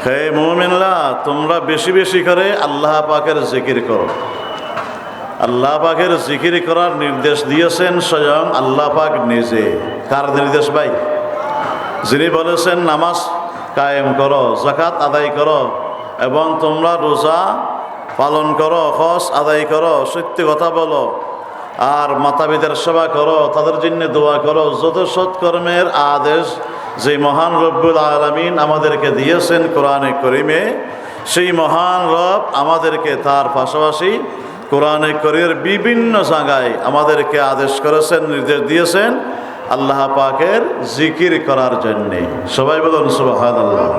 হে মুমিনরা, তোমরা বেশি বেশি করে আল্লাহ পাকের জিকির করো। আল্লাহ পাকের জিকির করার নির্দেশ দিয়েছেন স্বয়ং আল্লাহ পাক নিজে। কার নির্দেশ ভাই? যিনি বলেছেন নামাজ কায়েম করো, যাকাত আদায় করো, এবং তোমরা রোজা পালন করো, হজ আদায় করো, সত্য কথা বলো, আর মাতাপিতার সেবা করো, তাদের জন্য দোয়া করো, যত সৎকর্মের আদেশ যে মহান রব্বুল আলামিন আমাদেরকে দিয়েছেন কোরআনে করিমে, সেই মহান রব আমাদেরকে তার পাশাপাশি কোরআনে করিমের বিভিন্ন জায়গায় আমাদেরকে আদেশ করেছেন, নির্দেশ দিয়েছেন আল্লাহ পাকের জিকির করার জন্যে। সবাই বলুন সুবহানাল্লাহ।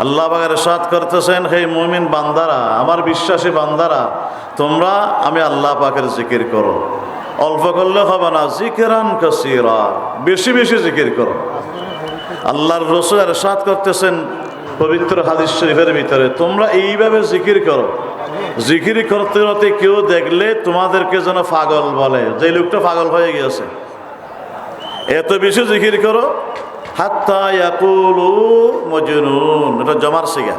আল্লাহ পাকের ইরশাদ করতেছেন, হে মুমিন বান্দারা, আমার বিশ্বাসী বান্দারা, তোমরা আমি আল্লাহ পাকের জিকির করো। অল্প করলে হবে না, জিকিরান কাসীরা, বেশি বেশি জিকির করো। আল্লাহর রাসূল ইরশাদ করতেছেন পবিত্র হাদিস শরীফের ভিতরে, তোমরা এইভাবে জিকির করো, জিকির করতে করতে কেউ দেখলে তোমাদেরকে যেন পাগল বলে, যে লোকটা পাগল হয়ে গিয়েছে। এত বেশি জিকির করো, হাত্তা ইয়াকুলু মজনুন, এটা জমার সিগা।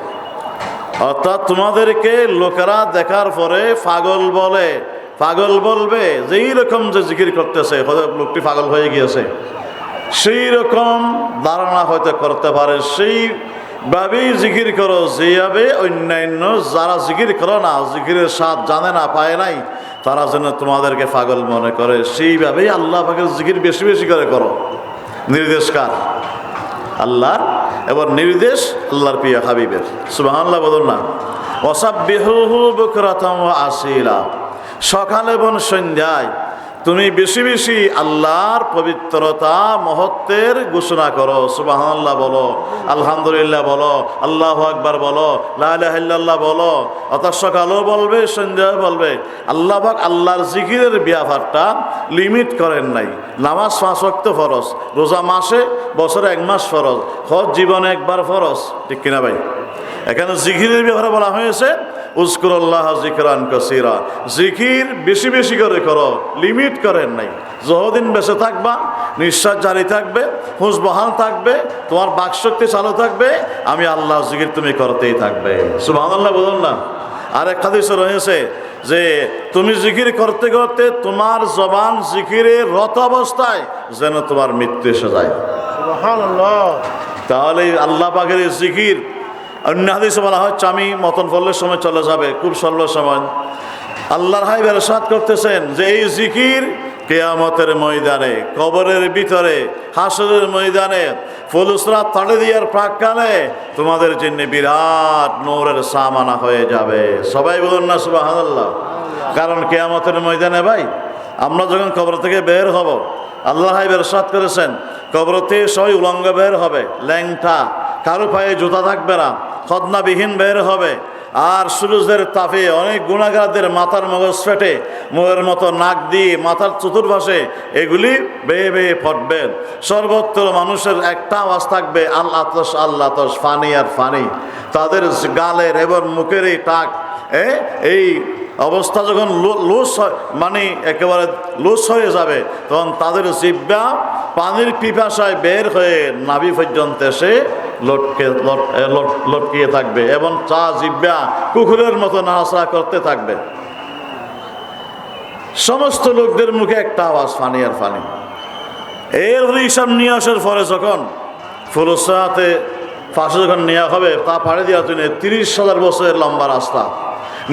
অর্থাৎ তোমাদেরকে লোকেরা দেখার পরে পাগল বলে, পাগল বলবে, যেই রকম যে জিকির করতেছে লোকটি পাগল হয়ে গিয়েছে, সেই রকম ধারণা হয়তো করতে পারে। সেইভাবেই জিকির করো যেভাবে অন্যান্য যারা জিকির করো না, জিকিরের স্বাদ জানে না, পায় নাই, তারা যেন তোমাদেরকে পাগল মনে করে, সেইভাবেই আল্লাহ পাকের জিকির বেশি বেশি করে করো। নির্দেশ কার? আল্লাহর। এবার নির্দেশ আল্লাহর প্রিয় হাবিবের। সুবহানাল্লাহ বলুন না। ওয়াসাব্বিহুহু বুকরাতাম ওয়া আসীলা, সকাল এবং সন্ধ্যায় তুমি বেশি বেশি আল্লাহর পবিত্রতা মহত্বের ঘোষণা করো। সুবহানাল্লাহ বলো, আলহামদুলিল্লাহ বলো, আল্লাহু আকবার বলো, লা ইলাহা ইল্লাল্লাহ বলো। অর্থাৎ সকালও বলবে, সন্ধ্যাও বলবে। আল্লাহ পাক আল্লাহর জিকিরের ব্যাপারটা লিমিট করেন নাই। নামাজ 5 ওয়াক্ত ফরজ, রোজা মাসে বছরে 1 মাস ফরজ, হজ জীবনে একবার ফরজ, ঠিক কিনা ভাই? এখানে জিকিরের ব্যাপারে বলা হয়েছে উযকুরুল্লাহ যিকরান কাসীরা, জিকির বেশি বেশি করে করো, লিমিট করেন নাই। যতদিন বেঁচে থাকবা, নিঃশ্বাস জারি থাকবে, হুঁশ বহাল থাকবে, তোমার বাকশক্তি চালু থাকবে, আমি আল্লাহ জিকির তুমি করতেই থাকবে। সুবহানাল্লাহ বলুন না। আর এক হাদিসে রয়েছে যে তুমি জিকির করতে করতে তোমার জবান জিকিরে রত অবস্থায় যেন তোমার মৃত্যু এসে যায়। সুবহানাল্লাহ। তাহলে আল্লাহ পাকের জিকির, অন্য হাদিসে বলা হচ্ছে আমি মতন ফলের সময় চলে যাবে, খুব স্বল্প সময়। আল্লাহর হাবিব ইরশাদ করতেছেন যে এই জিকির কিয়ামতের ময়দানে, কবরের ভিতরে, হাসরের ময়দানে, ফুলসরাত তাড়ে দিয়ার প্রাককালে তোমাদের জন্য বিরাট নূরের সামানা হয়ে যাবে। সবাই বলুন না সুবহানাল্লাহ। কারণ কিয়ামতের ময়দানে ভাই, আমরা যখন কবর থেকে বের হব, আল্লাহ হাবিব ইরশাদ করেছেন কবরতে সবাই উলঙ্গ বের হবে, ল্যাংটা, কারো পায়ে জুতা থাকবে না, খদনাবিহীন বের হবে। আর সূর্যের তাপে অনেক গুনাহগারদের মাথার মগজ ফেটে, মোয়ের মতো নাক দিয়ে মাথার চতুর্পাশে এগুলি বেয়ে বেয়ে ফটবে। সর্বত্র মানুষের একটা আওয়াজ থাকবে, আল্লাহ তস, আল্লাহ তস, ফানি আর ফানি। তাদের গালের এবং মুখের এই টাক, এই অবস্থা যখন লুজ মানে একেবারে লুজ হয়ে যাবে, তখন তাদের জিহ্বা পানির পিপাসায় বের হয়ে নাভি পর্যন্ত এসে লটকিয়ে থাকবে, এবং চা জিহ্বা কুকুরের মতো নাড়াচাড়া করতে থাকবে। সমস্ত লোকদের মুখে একটা আওয়াজ, ফানি আর ফানি। এর হিসাব নিয়ে আসার পরে যখন ফুলসরাতে ফাঁসে যখন নেওয়া হবে, তা পাড়ে দেওয়ার জন্য 30,000 বছরের লম্বা রাস্তা,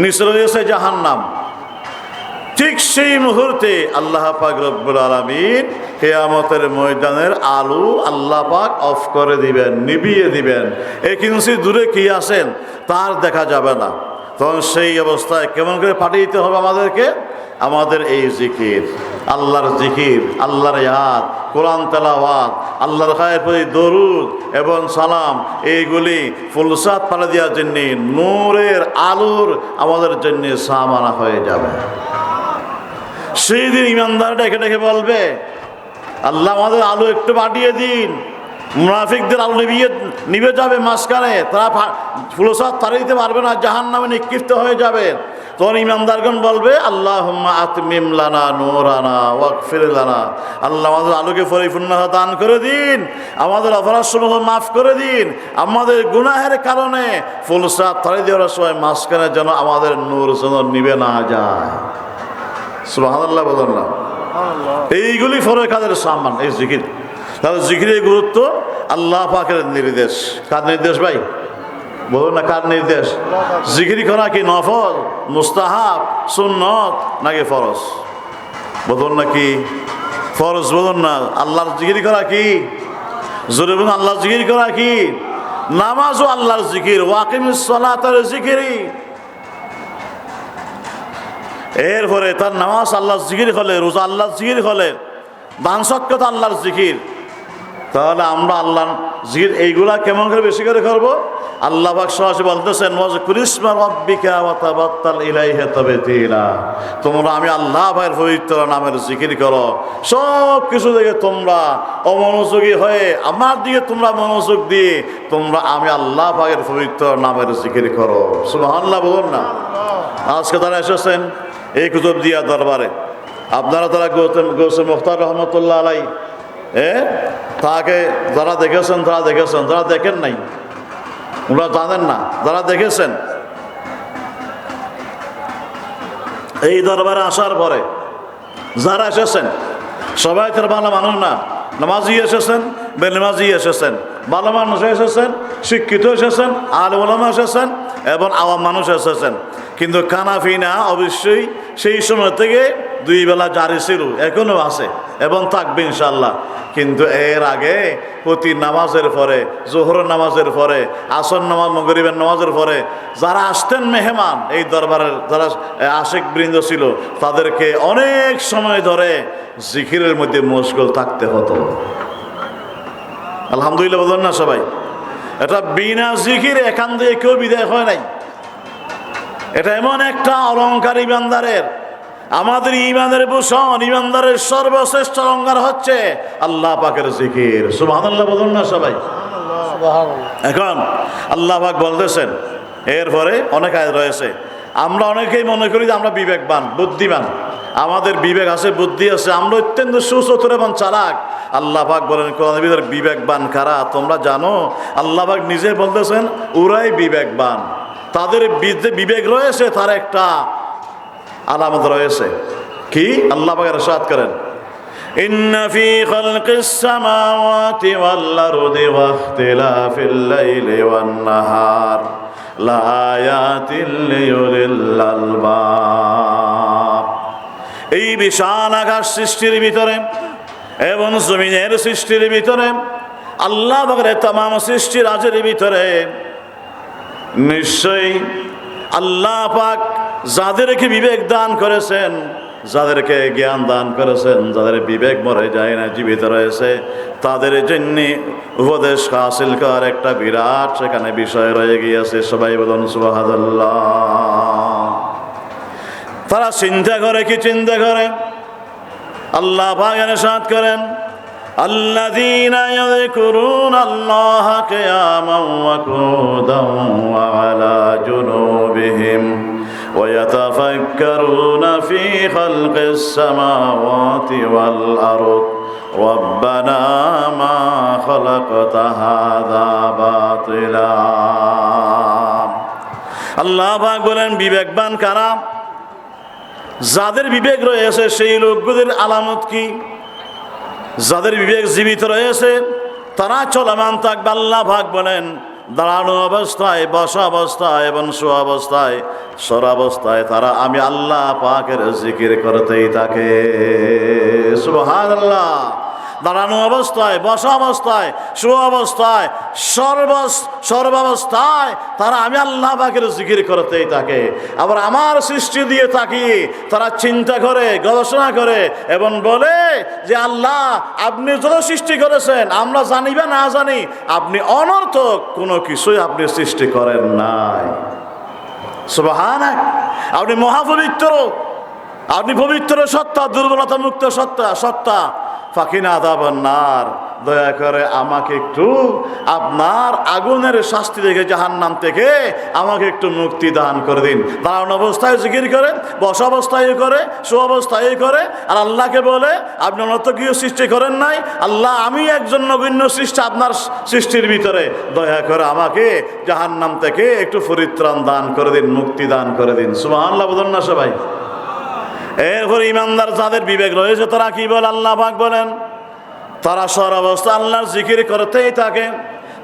নিচে রয়েছে জাহান্নাম। ঠিক সেই মুহূর্তে আল্লাহ পাক রব্বুল আলামিন কিয়ামতের ময়দানের আলো আল্লাহ পাক অফ করে দিবেন, নিভিয়ে দিবেন। 1 ইঞ্চি দূরে কি আছেন তার দেখা যাবে না। তখন সেই অবস্থায় কেমন করে পাঠিয়ে দিতে হবে আমাদেরকে? আমাদের এই জিকির, আল্লাহর জিকির, আল্লাহর ইয়াদ, কোরআন তেলাওয়াত, আল্লাহর খায়ের প্রতি দরুদ এবং সালাম, এইগুলি ফুলসাত পাড়া দেওয়ার জন্যে, নূরের আলোর আমাদের জন্য সামানা হয়ে যাবে। সেই দিন ইমানদার ডেকে ডেকে বলবে, আল্লাহ আমাদের আলো একটু বাড়িয়ে দিন। মুনাফিকদের আলো নিভে যাবে মাঝখানে, তারা ফুলসাত তাড়িয়ে দিতে পারবে না, জাহান্নামে নিক্ষিপ্ত হয়ে যাবে। তখন ইমানদারগণ বলবে আল্লাহুম্মা আতমিম লানা নূরানা ওয়াগফির লানা, আল্লাহ আমাদের আলোকে পরিপূর্ণতা দান করে দিন, আমাদের অপরাধসমূহ মাফ করে দিন, আমাদের গুনাহের কারণে ফুলসা তাড়ি দেওয়ার সময় মাঝখানে যেন আমাদের নূর যেন নিবে না যায়। সুবহানাল্লাহ বলেন না? এইগুলি ফরজ কাদের সামান, এই জিকির। তাহলে জিকিরের গুরুত্ব, আল্লাহ পাকের নির্দেশ। কার নির্দেশ ভাই? বলুন না, কার নির্দেশ? জিকির করা কি নফল, মুস্তাহাব, সুন্নত নাকি ফরজ? বলুন না কি ফরজ? বলুন না। আল্লাহর জিকির করা কি? জোরে বলুন, আল্লাহর জিকির করা কি? নামাজও আল্লাহর জিকির, ওয়াকিমিস সালাতার জিকিরি। এরপরে তার নামাজ আল্লাহর জিকির হলে, রোজা আল্লাহর জিকির হলে, দান সৎকার আল্লাহর জিকির। তাহলে আমরা আল্লাহর জিকির এইগুলা কেমন করে বেশি করে করবো? আল্লাহ পাক সরাসরি বলতেছেন ওয়াজকুরিসমা রাব্বিকা ওয়া তাবাত্তাল ইলাইহি তাবতীলা, তোমরা আমি আল্লাহ পাকের পবিত্র নামের জিকির করো। সব কিছু থেকে তোমরা অমনোযোগী হয়ে আমার দিকে তোমরা মনোযোগ দিয়ে তোমরা আমি আল্লাহ পাকের পবিত্র নামের জিকির করো। সুবহানাল্লাহ বলুন না। আজকে তারা এসেছেন এই কুতুবদিয়া দরবারে, আপনারা তারা গৌসে মুখতার রহমতুল্লাহ আলাই তাকে যারা দেখেছেন তারা দেখেছেন, যারা দেখেন নাই ওরা জানেন না, যারা দেখেছেন এই দরবারে আসার পরে যারা এসেছেন সবাই তার ভালো মানুষ না। নামাজি এসেছেন, বেনামাজি এসেছেন, ভালো মানুষ এসেছেন, শিক্ষিত এসেছেন, আলেম ওলামা এসেছেন এবং আওয়াম মানুষ এসেছেন। কিন্তু কানাফিনা অবশ্যই সেই সময় থেকে দুই বেলা জারি ছিল, এখনো আছে এবং থাকবে ইনশাল্লাহ। কিন্তু এর আগে প্রতি নামাজের পরে, জোহরের নামাজের পরে, আসর নামাজ, মাগরিবের নামাজের পরে যারা আসতেন মেহমান, এই দরবারের যারা আশিক বৃন্দ ছিল তাদেরকে অনেক সময় ধরে জিকিরের মধ্যে মশগুল থাকতে হতো। আলহামদুলিল্লাহ বলেন না সবাই? এটা বিনা জিকির এখান থেকে কেউ বিদায় হয় নাই। এটা এমন একটা অলংকার ইমানদারের, আমাদের ইমানের ভূষণ, ইমানদারের সর্বশ্রেষ্ঠ অলংকার হচ্ছে আল্লাহ পাকের জিকির। সুবহানাল্লাহ বলুন না সবাই? এখন আল্লাহ পাক বলতেছেন, এরপরে অনেক আয়াত রয়েছে। আমরা অনেকেই মনে করি যে আমরা বিবেকবান, বুদ্ধিমান, আমাদের বিবেক আছে, বুদ্ধি আছে, আমরা অত্যন্ত সুচতুর এবং চালাক। আল্লাহ পাক বলেন কোরআনের ভিতরে বিবেকবান কারা তোমরা জানো? আল্লাহ পাক নিজে বলতেছেন ওরাই বিবেকবান। তাদের বিবেক রয়েছে, তার একটা আলামত রয়েছে। কি? আল্লাহ পাক ইরশাদ করেন ইন্না ফি খালকিস সামাওয়াতি ওয়াল আরদি ওয়া ইখতিলাফিল লাইলি ওয়ান নাহার লা আয়াতিল লিউলিল আলবাব। এই বিশাল আকাশ সৃষ্টির ভিতরে এবং জমিনের সৃষ্টির ভিতরে, আল্লাহ পাকের तमाम সৃষ্টি রাজের ভিতরে নিশ্চয়ই আল্লাহ পাক যাদেরকে বিবেক দান করেছেন, যাদেরকে জ্ঞান দান করেছেন, যাদের বিবেক মরে যায় না, জীবিত রয়েছে, তাদের জন্য উপদেশ হাসিল করার একটা বিরাট সেখানে বিষয় রয়ে গিয়েছে। সবাই বলুন সুবহানাল্লাহ। তারা চিন্তা করে, কি চিন্তা করে? আল্লাহ পাক ইরশাদ করেন আল্লাযীনা ইয়াযকুরুনাল্লাহা কিয়ামান ওয়া কুউদান ওয়া আলা জুনুবিহিম ওয়া ইয়াতাফাক্কারুনা ফী খালকিস সামাওয়াতি ওয়াল আরদ রাব্বানা মা খালাকতা হাযা বাতিলা। আল্লাহ পাক বলেন বিবেকবান কারা? যাদের বিবেক রয়েছে সেই লোকগুলোর আলামত কি? যাদের বিবেক জীবিত রয়েছে তারা চলমান থাকবে। আল্লাহ পাক বলেন দাঁড়ানো অবস্থায়, বসা অবস্থায় এবং শোয়া অবস্থায়, সর্বাবস্থায় তারা আমি আল্লাহ পাকের জিকির করতেই থাকে। সুবহানাল্লাহ। দাঁড়ানো অবস্থায়, বসা অবস্থায়, শোয়া অবস্থায়, সর্বাবস্থায় তারা আমি আল্লাহ পাকের জিকির করতেই থাকে। আবার আমার সৃষ্টি দিয়ে তাকিয়ে তারা চিন্তা করে, গবেষণা করে এবং বলে যে আল্লাহ আপনি যত সৃষ্টি করেছেন আমরা জানি বা না জানি, আপনি অনর্থক কোনো কিছুই আপনি সৃষ্টি করেন নাই। সুবহানাক। আপনি মহাপবিত্র, আপনি পবিত্র সত্তা, দুর্বলতা মুক্ত সত্তা, ফাকিনা আযাবান নার, দয়া করে আমাকে একটু আপনার আগুনের শাস্তি থেকে, জাহান্নাম থেকে আমাকে একটু মুক্তি দান করে দিন। দাঁড়ানো অবস্থায় জিকির করে, বসা অবস্থায় করে, শো অবস্থায় করে, আর আল্লাহকে বলে আপনি অন্য কেউ সৃষ্টি করেন নাই, আল্লাহ আমি একজন নগণ্য সৃষ্টি আপনার সৃষ্টির ভিতরে, দয়া করে আমাকে জাহান্নাম থেকে একটু পরিত্রাণ দান করে দিন, মুক্তি দান করে দিন। সুবহানাল্লাহ বলুন না সবাই। এরপর ইমানদার যাদের বিবেক রয়েছে তারা কি বলে? আল্লাহ পাক বলেন তারা সর্বাবস্থা আল্লাহর জিকির করতেই থাকে।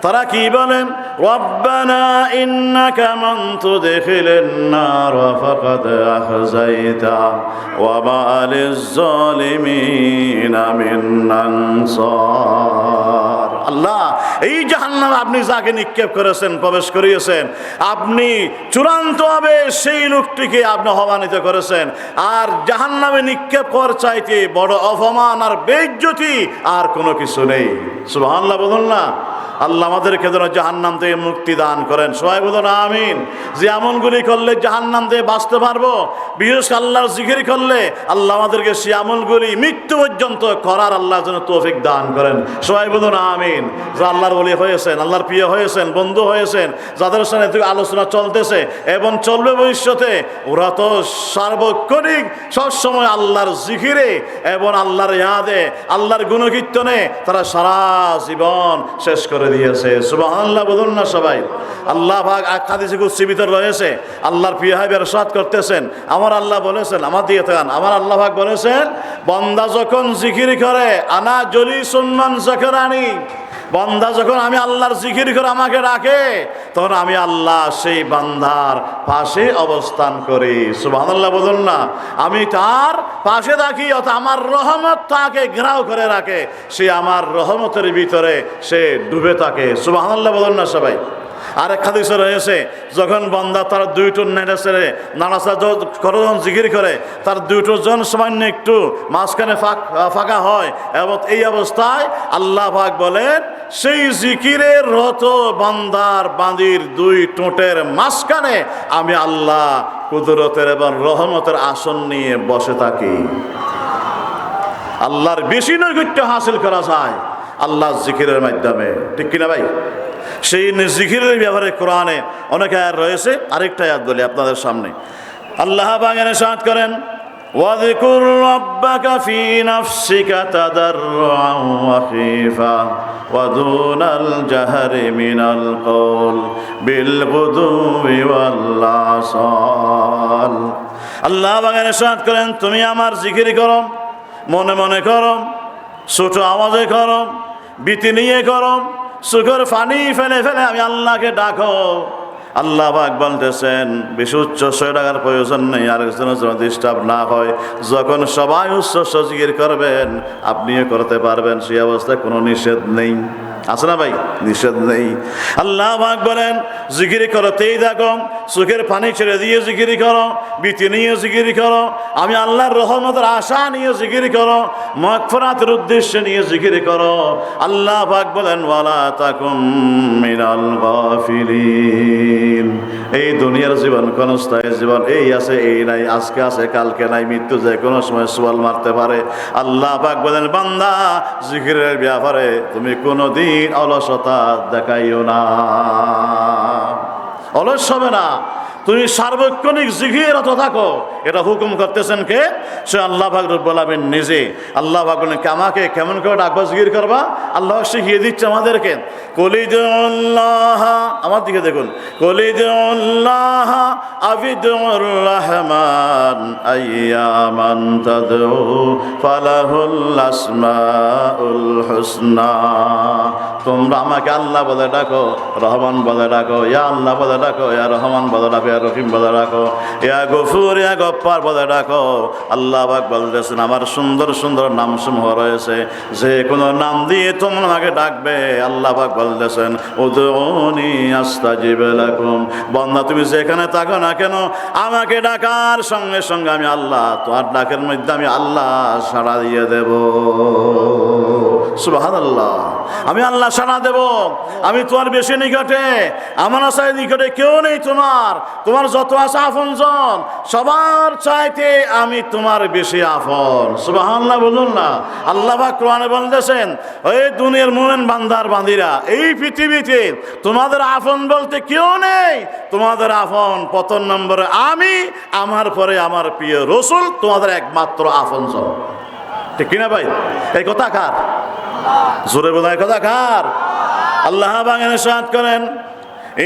তারা কি বলেন? রব্বানা ইন্নাকা মান তুদখিলিন নার ফাকাদ আখযাইতা ওয়া মা লিয-যালিমিনা মিন আনসার। আল্লাহ, এই জাহান্নামে আপনি যাকে নিক্ষেপ করেছেন, প্রবেশ করিয়েছেন, আপনি চূড়ান্তভাবে সেই লোকটিকে আপনি অপমানিত করেছেন। আর জাহান্নামে নিক্ষেপ করার চাইতে বড় অপমান আর বেইজ্জতি আর কোনো কিছু নেই। সুবহানাল্লাহ বলুন না। আল্লাহ আমাদেরকে যেন জাহান্নাম থেকে মুক্তি দান করেন। সবাই বলুন আমিন। যে আমলগুলি করলে জাহান্নাম থেকে বাঁচতে পারবো, বিশেষ আল্লাহর জিকির করলে আল্লাহ আমাদেরকে সে আমলগুলি মৃত্যু পর্যন্ত করার আল্লাহ যেন তৌফিক দান করেন। সবাই বলুন আমিন। যা আল্লাহর ওলি হয়েছেন, আল্লাহর প্রিয় হয়েছেন, বন্ধু হয়েছেন, যাদের সঙ্গে আলোচনা চলতেছে এবং চলবে ভবিষ্যতে, ওরা তো সার্বক্ষণিক সবসময় আল্লাহর জিকিরে এবং আল্লাহর ইয়াদে, আল্লাহর গুণকীর্তনে তারা সারা জীবন শেষ করে দিয়েছে। সুবহানাল্লাহ বলুন না সবাই। আল্লাহ পাক হাদিসে কুদসির ভিতর রয়েছে, আল্লাহর প্রিয় হাবিব ইরশাদ করতেছেন, আমার আল্লাহ বলেছেন, আমার দিকে তাকান, আমার আল্লাহ পাক বলেছেন, বান্দা যখন জিকির করে আনা জলিসুন মান যাকারানি, বান্দা যখন আমি আল্লাহর জিকির করে আমাকে ডাকে, তখন আমি আল্লাহ সেই বান্দার পাশে অবস্থান করি। সুবহানাল্লাহ বলুন না। আমি তার পাশে থাকি, অর্থাৎ আমার রহমত তাকে ঘেরাও করে রাখে, সে আমার রহমতের ভিতরে সে ডুবে থাকে। সুবহানাল্লাহ বলুন না সবাই। আরেক হাদিসে রয়েছে, যখন বান্দা তার দুইটো নেড়ে নাড়াচাড়া করে যখন জিকির করে, তার দুইটো জন সামান্য একটু মাঝখানে ফাঁকা হয়, এবং এই অবস্থায় আল্লাহ পাক বলেন সেই জিকিরের রত বান্দার বাঁদির দুই ঠোঁটের মাঝখানে আমি আল্লাহ কুদরতের এবং রহমতের আসন নিয়ে বসে থাকি। আল্লাহর বেশি নৈকট্য হাসিল করা যায় আল্লাহর জিকিরের মাধ্যমে, ঠিক কিনা ভাই? সেই জিকিরের ব্যাপারে কোরআনে অনেক আয়াত রয়েছে। আরেকটা আয়াত বলি আপনাদের সামনে। আল্লাহ পাক ইরশাদ করেন, ওয়াযকুর রাব্বাকা ফী নাফসিকা তাদাররুআন ওয়া খীফা ওয়া দুনাল জাহরি মিনাল কওল বিল গুদুবি ওয়াল আসাল। আল্লাহ পাক ইরশাদ করেন, তুমি আমার জিকির করো, মনে মনে করো, ছোট আওয়াজে করো, ভীতি নিয়ে করো, চোখের পানি ফেলে ফেলে আমি আল্লাহকে ডাকো। আল্লাহ পাক বলতেছেন বেশি উচ্চ ডাকার প্রয়োজন নেই, আরেকজনের জন্য ডিস্টার্ব না হয়। যখন সবাই উচ্চ জিকির করবেন আপনিও করতে পারবেন, সেই অবস্থায় কোনো নিষেধ নেই। আছে না ভাই? নিষেধ নেই। আল্লাহ পাক বলেন জিকির করতেই থাকো, চোখের পানি ছেড়ে দিয়ে জিকির করো, ভীতি নিয়ে জিকির করো, আমি আল্লাহর রহমতের আশা নিয়ে জিকির করো, মাগফিরাতের উদ্দেশ্যে নিয়ে জিকির করো। আল্লাহ পাক বলেন ওয়ালা তাকুম মিনাল গাফিলিন। এই দুনিয়ার জীবন ক্ষণস্থায়ী জীবন, এই আছে এই নাই, আজকে আছে কালকে নাই, মৃত্যু যে কোনো সময় সোয়াল মারতে পারে। আল্লাহ পাক বলেন বান্দা জিকিরের ব্যাপারে তুমি কোনোদিন অলসতা দেখাইও না, অলস হবে না, তুমি সার্বক্ষণিক জিকিররত থাকো। এটা হুকুম করতেছেন কে? সে আল্লাহ পাক রব্বুল আলামিন নিজে। আল্লাহ পাক বলেন আমাকে কেমন করে ডাকবা, জিকির করবা, আল্লাহ শিখিয়ে দিচ্ছে আমাদেরকে। কলিদুল্লাহ, আমার দিকে দেখুন, কলিদুল্লাহ আবিদুর রহমান আইয়ামান তাদউ ফালাহুল আসমাউল হুসনা। তোমরা আমাকে আল্লাহ বলে ডাকো, রহমান বলে ডাকো, ইয়া আল্লাহ বলে ডাকো, ইয়া রহমান বলে ডাকো, ইয়া রহিম বলে ডাকো, ইয়া গফুর, ইয়া গফফার বলে ডাকো। আল্লাহ পাক বলতেছেন আমার সুন্দর সুন্দর নামসমূহ রয়েছে, যে কোনো নাম দিয়ে তোমরা আমাকে ডাকবে। আল্লাহ পাক বলতেছেন উদউনি আস্তাজিব লাকুম। বান্দা তুমি যেখানে থাকো না কেন আমাকে ডাকার সঙ্গে সঙ্গে আমি আল্লাহ তোমার ডাকের মধ্যে আমি আল্লাহ সাড়া দিয়ে দেব। সুবহানাল্লাহ। আমি আল্লাহ সাড়া দেব, আমি তোমার বেশি নিকটে, আমার আশায় নিকটে কেউ নেই তোমার যত আছে আপনজন সবার চাইতে আমি তোমার বেশি আপন। সুবহানাল্লাহ বলুন না। আল্লাহ পাক কোরআনে বলতেছেন, ওই দুনিয়ার মুমিন বান্দার বান্দিরা, এই পৃথিবীতে তোমাদের আপন বলতে কেউ নেই, তোমাদের আপন প্রথম নম্বরে আমি, আমার পরে আমার প্রিয় রাসূল তোমাদের একমাত্র আপনজন। ঠিক কিনা ভাই? এই কথা কার? জোরে বলার কথা কার? আল্লাহ বাগানে সাদ করেন,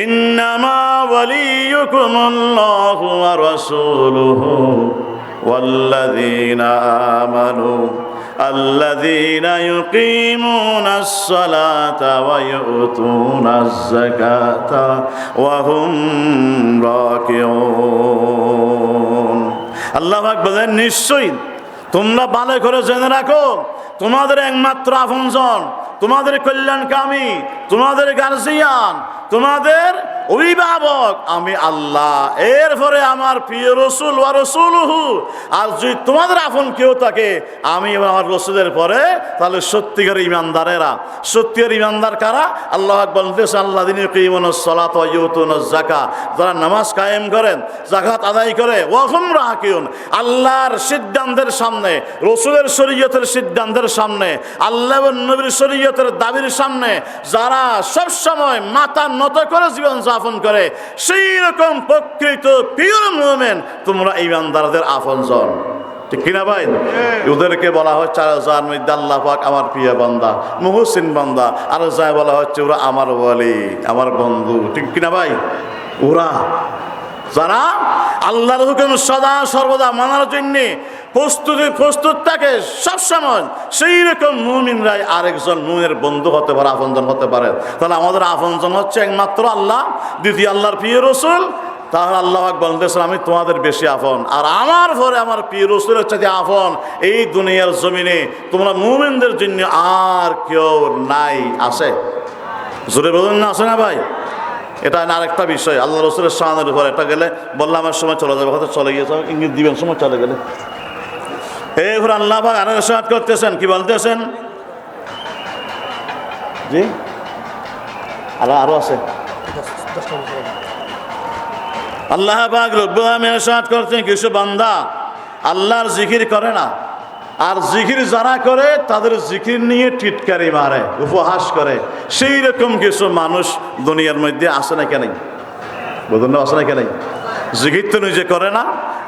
ইন্নামা ওয়ালিয়ুকুমুল্লাহু ওয়া রাসূলুহু ওয়াল্লাযীনা আমানু আল্লাযীনা ইউকিমুনাস সালাতা ওয়া ইউতুনাজ যাকাতা ওয়া হুম রাকিউন। আল্লাহ পাক বলেন, নিশ্চয়ই তোমরা ভালো করে জেনে রাখো, তোমাদের একমাত্র আপনজন, তোমাদের কল্যাণকামী, তোমাদের গার্জিয়ান, তোমাদের অভিভাবক আমি আল্লাহ, এরপরে আমার প্রিয় রাসূল ওয়া রাসূলুহু। আর যদি তোমাদের আপন কেউ থাকে আমি এবং আমার রাসূলের পরে, তাহলে সত্যিকার ইমানদারেরা। সত্যিকার ইমানদার কারা? আল্লাহ বলতেছে, আল্লাযীনা ইউকিমুনাস সালাতা ওয়া ইউতুনাজ যাকাত, যারা নামাজ কায়েম করেন, যাকাত আদায় করে, ওয়া হুম রাকিউন, আল্লাহর সিদ্ধান্তের সামনে, রাসূলের শরীয়তের সিদ্ধান্তের সামনে, আল্লাহ এবং নবীর শরীয়তের দাবির সামনে যারা সব সময় মাথা নত করে জীবন যাপন করে, সেই রকম প্রকৃত পিওর মুমিন তোমরা ইমানদারদের আপনজন। ঠিক কিনা ভাই? ওদেরকে বলা হচ্ছে, আর যার মধ্যে আল্লাহ পাক আমার প্রিয় বান্দা, মুহসিন বান্দা, আর যা বলা হচ্ছে ওরা আমার ওয়ালি, আমার বন্ধু। ঠিক কিনা ভাই? ওরা যারা আল্লাহর হুকুম সদা সর্বদা মানার জন্য প্রস্তুত থাকে সবসময়, সেই রকম মুমিনরাই আরেকজন মুমিনের বন্ধু হতে পারে, আপনজন হতে পারে। তাহলে আমাদের আপনজন হচ্ছে একমাত্র আল্লাহ, দ্বিতীয় আল্লাহর প্রিয় রাসূল। তাহলে আল্লাহ পাক বলতেছেন, আমি তোমাদের বেশি আপন, আর আমার পরে আমার প্রিয় রাসূলের চাইতে আপন এই দুনিয়ার জমিনে তোমরা মুমিনদের জন্য আর কেউ নাই। আছে? জোরে বলুন না, আছে না ভাই? এটা আরেকটা বিষয় আল্লাহ রাসূলের শানের উপর। এটা গেলে বললাম আমার সময় চলে যাবে, হয়তো চলে গিয়েছে, ইঙ্গিত দিবেন সময় চলে গেলে। এরপর আল্লাহ পাক আরো ইরশাদ করতেছেন, কি বলতেছেন? জি আরো আছে। আল্লাহ পাক রব্বুল আলামিন ইরশাদ করতেন, কিছু বান্দা আল্লাহর জিকির করে না, আর জিকির যারা করে তাদের জিকির নিয়ে টিটকারি মারে, উপহাস করে। সেই রকম কিছু মানুষ দুনিয়ার মধ্যে আসে না কেন? বলুন না, আসে না কেন? জিকির তো নিজে করে না,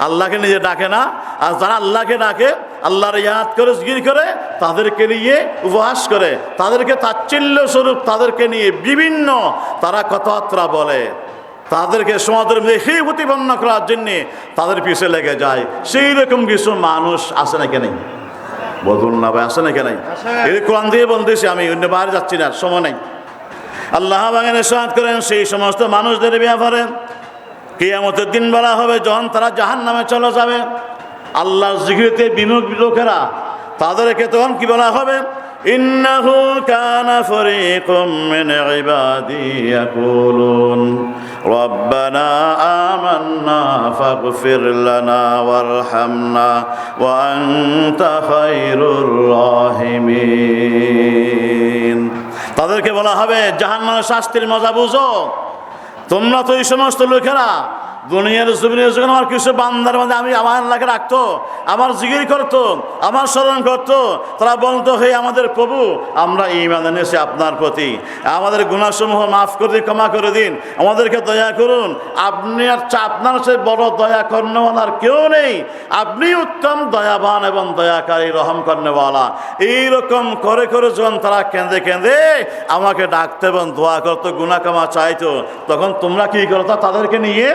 আল্লাহকে নিজে ডাকে না, আর যারা আল্লাহকে ডাকে, আল্লাহর ইয়াদ করে জিকির করে, তাদেরকে নিয়ে উপহাস করে, তাদেরকে তাচ্ছিল্য স্বরূপ তাদেরকে নিয়ে বিভিন্ন তারা কথাবার্তা বলে, তাদেরকে সমাজের মধ্যে সেই প্রতিপন্ন করার জন্যে তাদের পিছে লেগে যায়। সেই রকম কিছু মানুষ আসে না কেন? বলুন না ভাই, আসে না কেন? এই কোরআন দিয়ে বলতেছি, আমি অন্য বাইরে যাচ্ছি না, সময় নেই। আল্লাহ বাগানে ইরশাদ করেন, সেই সমস্ত মানুষদের ব্যাপারে কিয়ামতের দিন বলা হবে, যখন তারা জাহান্নামে চলে যাবে, আল্লাহর জিকিরতে বিমুখ লোকেরা, তাদেরকে তখন কি বলা হবে? ইন্নাহু কানা ফারীকুম মিন ইবাদি ইয়াকুলুন রাব্বানা আমান্না ফাগফির লানা ওয়ারহামনা ওয়া আনতা খায়রুর রাহিমিন। তাদেরকে বলা হবে, জাহান্নামের শাস্তির মজা বুঝো। তোমরা তো এই সমস্ত লোকেরা দুনিয়ার জমিনে যখন আমার কিছু বান্দার মধ্যে আমি আমার আল্লাহকে রাখতো, আমার জিকির করতো, আমার স্মরণ করতো, তারা বলতো, হে আমাদের প্রভু, আমরা ঈমান এনেছি আপনার প্রতি, আমাদের গুনাহসমূহ মাফ করে দিন, ক্ষমা করে দিন, আমাদেরকে দয়া করুন। আপনি আর আপনার সে বড় দয়া করনেওয়ালার কেউ নেই, আপনি উত্তম দয়াবান এবং দয়াকারী, রহম করনেওয়ালা। এইরকম করে করে যখন তারা কেঁদে কেঁদে আমাকে ডাকতে এবং দোয়া করতো, গুনাহ ক্ষমা চাইতো, তখন তোমরা কি করতো? তাদেরকে নিয়ে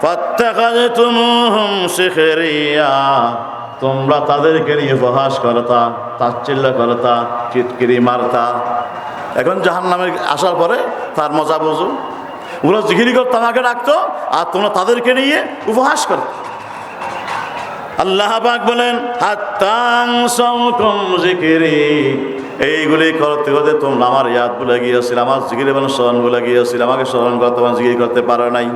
ফাত্তাখাযতুমুহুম সিখরিয়া, তোমরা তাদেরকে নিয়ে উপহাস করতা, তাচ্ছিল্য করতা, চিৎকিরি মারতা। এখন জাহান্নামে আসার পরে তার মজা বুঝো। ওরা জিকিরি করতো, আমাকে ডাকতো, আর তোমরা তাদেরকে নিয়ে উপহাস করতো। আল্লাহ পাক বলেন, হাত্তানসাউকুম যিকরি, এইগুলি করতে করতে তোমরা আমার ইয়াদ ভুলে গিয়েছিল, আমার জিকির এবং স্মরণ ভুলে গিয়েছিল, আমাকে স্মরণ করতে এবং জিকির করতে পারো নাই।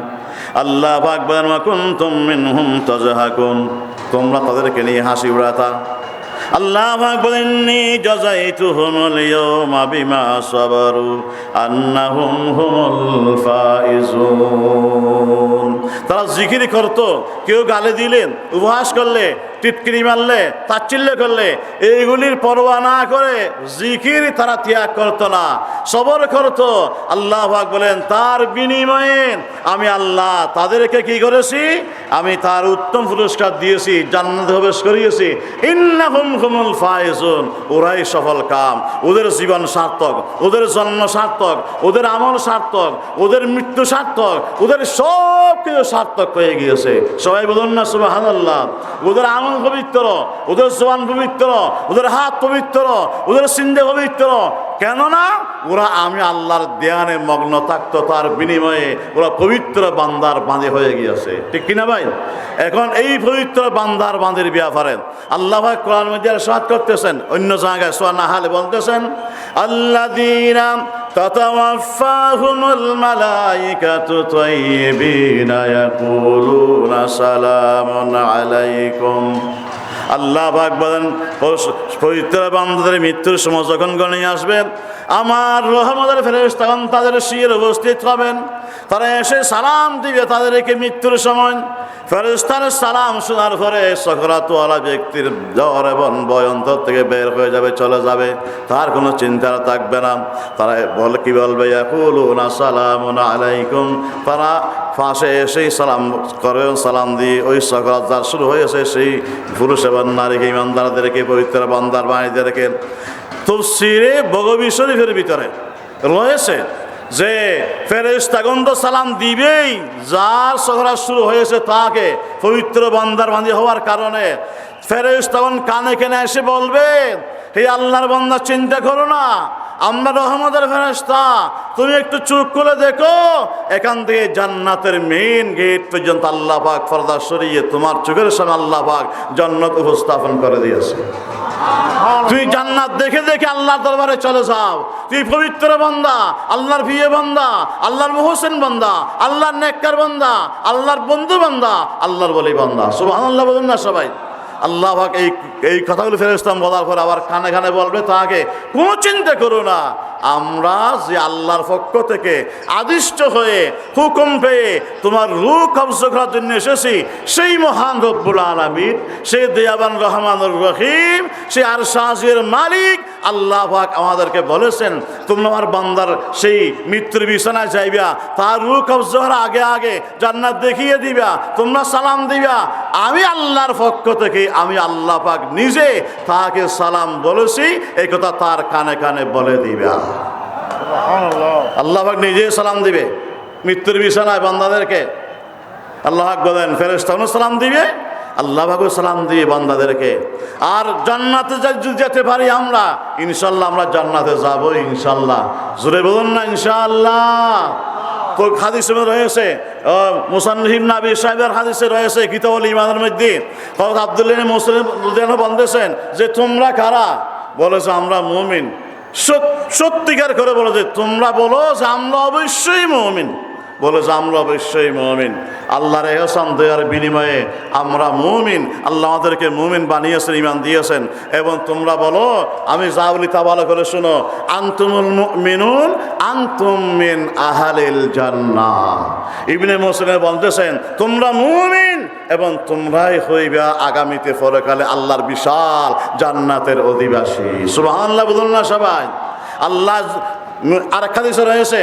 আল্লাহ পাক বলেন, ওয়া কুনতুম মিনহুম তাজহাকুন, তোমরা তাদেরকে নিয়ে হাসি উড়াতা। আল্লাহ পাক বলেন নি জাযাইতুহুমুল ইয়াওমা বিমা সাবারু আন্নাহুম হুমুল ফাইজুন। তারা জিকির করতো, কেউ গালি দিলেন, উপহাস করলে, টিটকিরি মারলে, তাচ্ছিল্য করলে, এইগুলির পরোয়া না করে জিকির তারা ত্যাগ করতো না, সবর করতো। আল্লাহ পাক বলেন তার বিনিময়ে আমি আল্লাহ তাদেরকে কি করেছি, আমি তার উত্তম পুরস্কার দিয়েছি, জান্নাতে প্রবেশ করিয়েছি। ইন্নাহুম হুমুল ফাইজুন, ওরাই সফল কাম, ওদের জীবন সার্থক, ওদের জন্ম সার্থক, ওদের আমল সার্থক, ওদের মৃত্যু সার্থক, ওদের সব কিছু সার্থক হয়ে গিয়েছে। সবাই বলুন না সুবহানাল্লাহ। ওদের আমল পবিত্র, ওদের জবান পবিত্র, ওদের হাত পবিত্র, ওদের সিন্ধে পবিত্র। কেননা ওরা আমি আল্লাহর ধ্যানে মগ্ন থাকতো, তার বিনিময়ে ওরা পবিত্র বান্দার বাঁধে হয়ে গিয়েছে। ঠিক কিনা ভাই? এখন এই পবিত্র বান্দার বাঁধের ব্যাপারে আল্লাহ পাক কোরআন মধ্যে ইরশাদ করতেছেন, অন্য জায়গায় সূরা নাহলে বলতেছেন, আল্লাযীনা তাতাওয়াফাহুমুল মালাইকাতু তাইয়্যিবিনা ইয়াকুলুনা সালামুন আলাইকুম। আল্লাহ পাক বলেন পবিত্র বান্দাদের মৃত্যুর সময় যখন গণিয়ে আসবে, আমার রহমতের ফেরেশতাগণ তাদের শির উপস্থিত হবেন, তারা এসে সালাম দিবে তাদেরকে মৃত্যুর সময়। ফেরেশতার সালাম শোনার পরে সকরাতওয়ালা ব্যক্তির জ্বর এবং ভয় অন্তর থেকে বের হয়ে যাবে, চলে যাবে, তার কোনো চিন্তা থাকবে না। তারা বলে কি বলবে, ইয়াকুলুনা সালামুন আলাইকুম। তারা পাশে এসেই সালাম করবেন, সালাম দিয়ে ওই সকরাত যার শুরু হয়েছে সেই পুরুষ এবং নারীকে, ইমানদারদেরকে, পবিত্র বান্দার বাণীদেরকে। তাফসীরে বগবী শরীফের ভিতরে রয়েছে যে ফেরেশতাগণ তো সালাম দিবেই, যার সকরাত শুরু হয়েছে তাকে, পবিত্র বান্দার বাণী হওয়ার কারণে ফেরেশতাগণ কানে কানে এসে বলবে, হে আল্লাহর বান্দা চিন্তা করো না, আমরা রহমতের ফেরেশতা, তুমি একটু চুপ করে দেখো, এখান থেকে জান্নাতের মেইন গেট পর্যন্ত আল্লাহ পাক পর্দা সরিয়ে তোমার চোখের সামনে আল্লাহ পাক জান্নাত উপস্থাপন করে দিয়েছে। তুই জান্নাত দেখে দেখে আল্লাহর দরবারে চলে যাও। তুই পবিত্র বান্দা, আল্লাহর প্রিয় বান্দা, আল্লাহর মুহসিন বান্দা, আল্লাহর নেককার বান্দা, আল্লাহর বন্ধু বান্দা, আল্লাহর ওলি বান্দা। সুবহানাল্লাহ বলুন না সবাই। আল্লাহ পাক এই কথাগুলো ফেরেশতা বলার পর আবার কানে কানে বলবে তাকে, কোনো চিন্তা করো না, আমরা যে আল্লাহর পক্ষ থেকে আদিষ্ট হয়ে হুকুম পেয়ে তোমার রূহ কবজ করার জন্য এসেছি, সেই মহান রব্বুল আলামিন, সেই দয়াবান রহমানুর রহিম, সেই আরশ আজিমের মালিক আল্লাহ পাক আমাদেরকে বলেছেন, তোমরা আমার বান্দার সেই মৃত্যুর বিছানায় যাইবা, তার রূহ কবজ করার আগে আগে জান্নাত দেখিয়ে দিবা, তোমরা সালাম দিবা, আমি আল্লাহর পক্ষ থেকে আমি আল্লাহ পাক নিজে তাকে সালাম বলেছি, এই কথা তার কানে কানে বলে দিবা। আল্লাহ পাক নিজে সালাম দিবে মৃত্যুর বিছানায় বান্দাদেরকে। আল্লাহ পাক বলেন ফেরেশতাগণ সালাম দিবে, আল্লাহ পাক সালাম দিয়ে বান্দাদেরকে। আর জান্নাতে যেতে পারি আমরা, ইনশাআল্লাহ আমরা জান্নাতে যাব ইনশাআল্লাহ। জোরে বলুন না ইনশাআল্লাহ। তো হাদিসে রয়েছে, মুসান্নিফ ইবনে আবি শাইবার হাদিসে রয়েছে কিতাবুল ঈমানের মধ্যে, হযরত আব্দুল্লাহ ইবনে মুসলিম রাদিয়াল্লাহু বলতেছেন যে তোমরা কারা? বলেছে আমরা মুমিন। সত্যিকার করে বলো যে তোমরা বলো যে আমরা অবশ্যই মুমিন। বলে যে আমরা অবশ্যই মুমিন, আল্লাহর ইহসান দয়ার বিনিময়ে আমরা মুমিন, আল্লাহ আমাদেরকে মুমিন বানিয়েছেন, ঈমান দিয়েছেন। এবং তোমরা বলো, আমি যা বলি তা ভালো করে শোনো, আনতুমুল মুমিনুন আনতুম মিন আহলিল জান্নাহ। ইবনে মুসলিম বলতেছেন তোমরা মুমিন এবং তোমরাই হইবা আগামীতে পরকালে আল্লাহর বিশাল জান্নাতের অধিবাসী। সুবহানাল্লাহ বলুন না সবাই। আল্লাহ আর এক হাদিসে রয়েছে,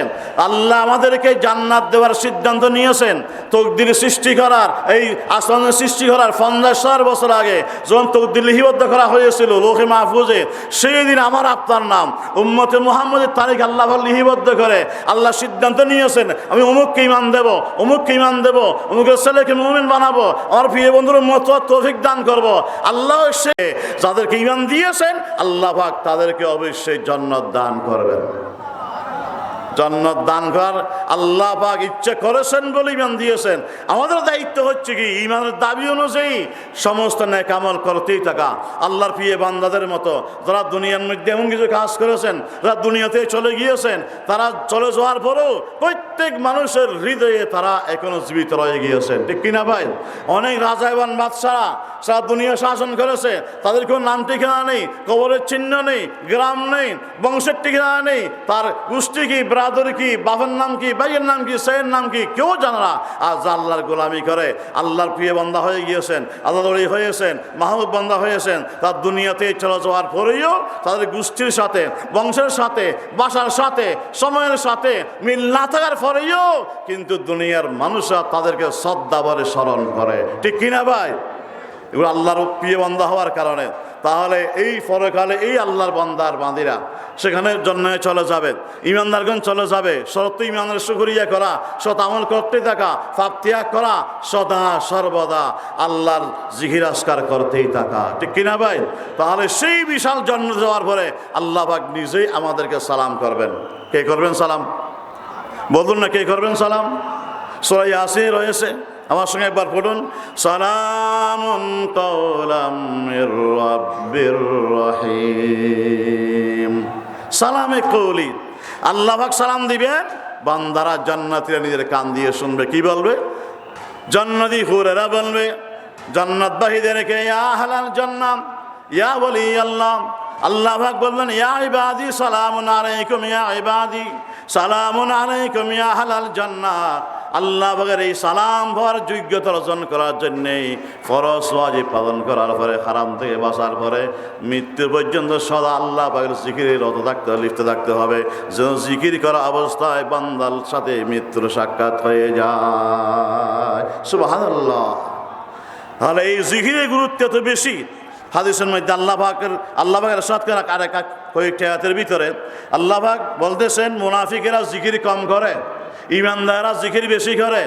আল্লাহ আমাদেরকে জান্নাত দেওয়ার সিদ্ধান্ত নিয়েছেন তকদির সৃষ্টি করার, এই আসমানের সৃষ্টি করার 50,000 বছর আগে যখন তকদির লিপিবদ্ধ করা হয়েছিল লৌহে মাহফুজে, সেই দিন আমার আপনার নাম উম্মতে মুহাম্মদের তারিখ আল্লাহ লিপিবদ্ধ করে আল্লাহ সিদ্ধান্ত নিয়েছেন, আমি অমুককে ঈমান দেব, অমুককে ঈমান দেব, অমুকের ছেলেকে মুমিন বানাবো, আমার প্রিয় বন্ধুর মত তৌফিক দান করব। আল্লাহ সে যাদেরকে ঈমান দিয়েছেন আল্লাহ পাক তাদেরকে অবশ্যই জান্নাত দান করবেন। জান্নাত দান করার আল্লাহ পাক ইচ্ছা করেছেন বলে ঈমান দিয়েছেন। আমাদের দায়িত্ব হচ্ছে কি ঈমানের দাবি অনুযায়ী সমস্ত নেক আমল করতেই থাকা। আল্লাহর প্রিয় বান্দাদের মতো যারা দুনিয়ার মধ্যে এমন কিছু কাজ করেছেন, যারা দুনিয়াতে চলে গিয়েছেন, তারা চলে যাওয়ার পরেও প্রত্যেক মানুষের হৃদয়ে তারা এখনো জীবিত রয়ে গিয়েছেন, ঠিক কিনা ভাই? অনেক রাজা এবং বাদশারা সারা দুনিয়া শাসন করেছে, তাদের কোনো নাম ঠিকানা নেই, কবরের চিহ্ন নেই, গ্রাম নেই, বংশের ঠিকানা নেই, তার গোষ্ঠী কি, ব্রাদর কি, বাবার নাম কি, ভাইয়ের নাম কি, সেয়ের নাম কি, কেউ জানে না। আর যা আল্লাহর গোলামি করে, আল্লাহর প্রিয় বান্দা হয়ে গিয়েছেন, আল্লাহর ওলি হয়েছেন, মাহবুব বান্দা হয়েছেন, তার দুনিয়াতে চলে যাওয়ার পরেও তাদের গোষ্ঠীর সাথে, বংশের সাথে, বাসার সাথে, সময়ের সাথে মিল না থাকার পরেও কিন্তু দুনিয়ার মানুষরা তাদেরকে শ্রদ্ধাভরে স্মরণ করে, ঠিক কিনা ভাই? এগুলো আল্লাহর প্রিয় বান্দা হওয়ার কারণে। তাহলে এই পরকালে এই আল্লাহর বান্দার বান্দিরা সেখানে জন্মে চলে যাবে, ইমানদারগণ চলে যাবে। শরত ইমানের শুকরিয়া করা, সৎ আমল করতে থাকা, পাপ ত্যাগ করা, সদা সর্বদা আল্লাহর জিকির আজকার করতেই থাকা, ঠিক কিনা ভাই? তাহলে সেই বিশাল জন্ম যাওয়ার পরে আল্লাহ পাক নিজেই আমাদেরকে সালাম করবেন। কে করবেন সালাম? বলুন না, কে করবেন সালাম? সূরা ইয়াসিন রয়েছে, আমার সঙ্গে একবার পড়ুন। সালামুন কাওলাম মির রাব্বির রহিম। সালামে কওলি, আল্লাহ পাক সালাম দিবেন, বান্দারা জান্নাতীরা নিজের কান দিয়ে শুনবে। কি বলবে? জান্নাতি হুরেরা বলবে জান্নাতবাসীদেরকে, ইয়া আহলাল জান্নাত ইয়া ওয়ালি আল্লাহ। আল্লাহ পাক বললেন, ইয়া ইবাদি সালামুন আলাইকুম ইয়া ইবাদি সালামুন আলাইকুম ইয়া আহলাল জান্নাত। আল্লাহ পাকের এই সালাম ভর যোগ্যতা অর্জন করার জন্যেই ফরজ ওয়াজিব পালন করার পরে, হারাম থেকে বাঁচার পরে মৃত্যু পর্যন্ত সদা আল্লাহ পাকের জিকিরে রত থাকতে, লিপ্ত থাকতে হবে, যেন জিকির করা অবস্থায় বান্দার সাথে মৃত্যুর সাক্ষাৎ হয়ে যায়। সুবহানাল্লাহ। তাহলে এই জিকিরের গুরুত্ব এত বেশি। হাদিসের মধ্যে আল্লাহ পাকের ইরশাদ করা কয়েকটি আয়াতের ভিতরে আল্লাহ পাক বলতেছেন, মুনাফিকেরা জিকির কম করে, ঈমানদাররা জিকির বেশি করে।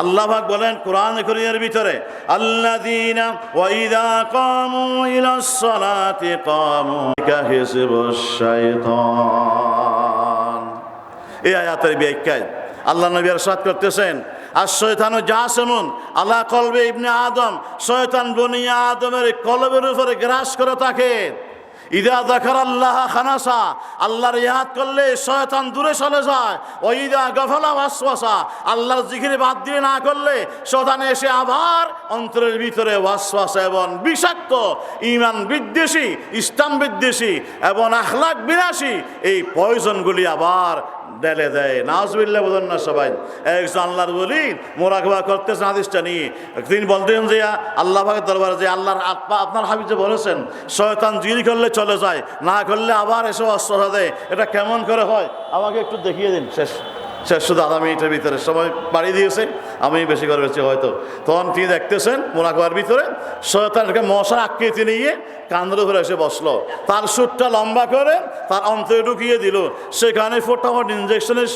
আল্লাহ পাক বলেন কোরআন কারীমের ভিতরে, আল্লাযীনা ওয়া ইযা কামু ইলাস সালাতি কামু কাহিসবুশ শাইতান। এই আয়াতের ব্যাখ্যায় আল্লাহ নবী ইরশাদ করতেছেন, আশ-শাইতানু জাসিমুন আলা কলবি ইবনে আদম। শয়তান বনি আদমের কলবের উপরে গ্রাস করে থাকে। ইদা যাকারাল্লাহ খানাসা, আল্লাহর ইয়াদ করলে শয়তান দূরে চলে যায়। ও ইদা গাফালা ওয়াসওয়াসা, আল্লাহর জিকির বাদ দিয়ে না করলে শয়তান এসে আবার অন্তরের ভিতরে ওয়াসওয়াসা এবং বিষাক্ত, ঈমান বিদ্বেষী, ইসলাম বিদ্বেষী এবং আখলাক বিনাশী এই পয়জনগুলি আবার ঢেলে দেয়। নাউজুবিল্লাহ বলেন না সবাই। একজন আল্লাহর ওলি মুরাকাবা করতেছেন, হাদিসটা নিয়ে তিনি বলতেন যে আল্লাহ পাকের দরবারে যে আল্লাহর আপনার হাবিব যে বলেছেন শয়তান জিকির করলে চলে যায়, না করলে আবার এসে অস্ত্র দেয়, এটা কেমন করে হয় আমাকে একটু দেখিয়ে দিন। শেষ শুধু আধা মিনিটের ভিতরে সময় বাড়িয়ে দিয়েছে, আমি বেশি করে বেশি হয়তো। তখন তিনি দেখতেছেন মুরাকাবার ভিতরে শয়তানকে মশার আকৃতি নিয়ে কান্দের উপরে এসে বসলো, তার সুরটা লম্বা করে তার অন্তরে ঢুকিয়ে দিল। সেখানে ফোটাফট ইঞ্জেকশনের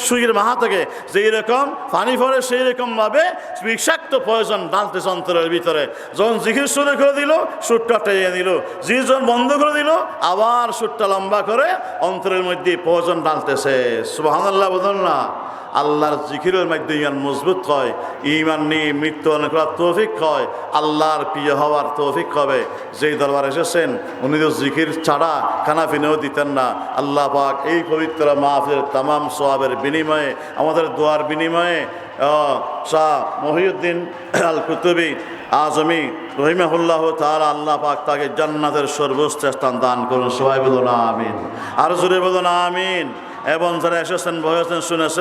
সুইয়ের মাথা থেকে যেই রকম পানি পড়ে সেই রকমভাবে বিষাক্ত পয়জন ডালতেছে অন্তরের ভিতরে। যখন জিকির শুরু করে দিল, সুরটা টেনে দিল, জিজন বন্ধ করে দিল, আবার সুরটা লম্বা করে অন্তরের মধ্যে পয়জন ডালতেছে। সুবহানাল্লাহ বলুন না। আল্লাহর জিকিরের মধ্যে ইমান মজবুত হয়, ইমান নিয়ে মৃত্যুবরণ করার তৌফিক হয়, আল্লাহর প্রিয় হওয়ার তৌফিক হবে। যেই দরবার এসেছেন উনি তো জিকির ছাড়া খানা পিনেও দিতেন না। আল্লাহ পাক এই পবিত্র মাহফিলের তামাম সওয়াবের বিনিময়ে, আমাদের দোয়ার বিনিময়ে শাহ মহিউদ্দিন আল কুতুবী আজমি রহিমাহুল্লাহ তাআলা আল্লাহ পাক তাকে জান্নাতের সর্বোচ্চ স্থান দান করুন। সবাই বলুন আমিন, আর জোরে বলুন আমিন। এবং যারা এসেছেন বসেছেন শুনেছেন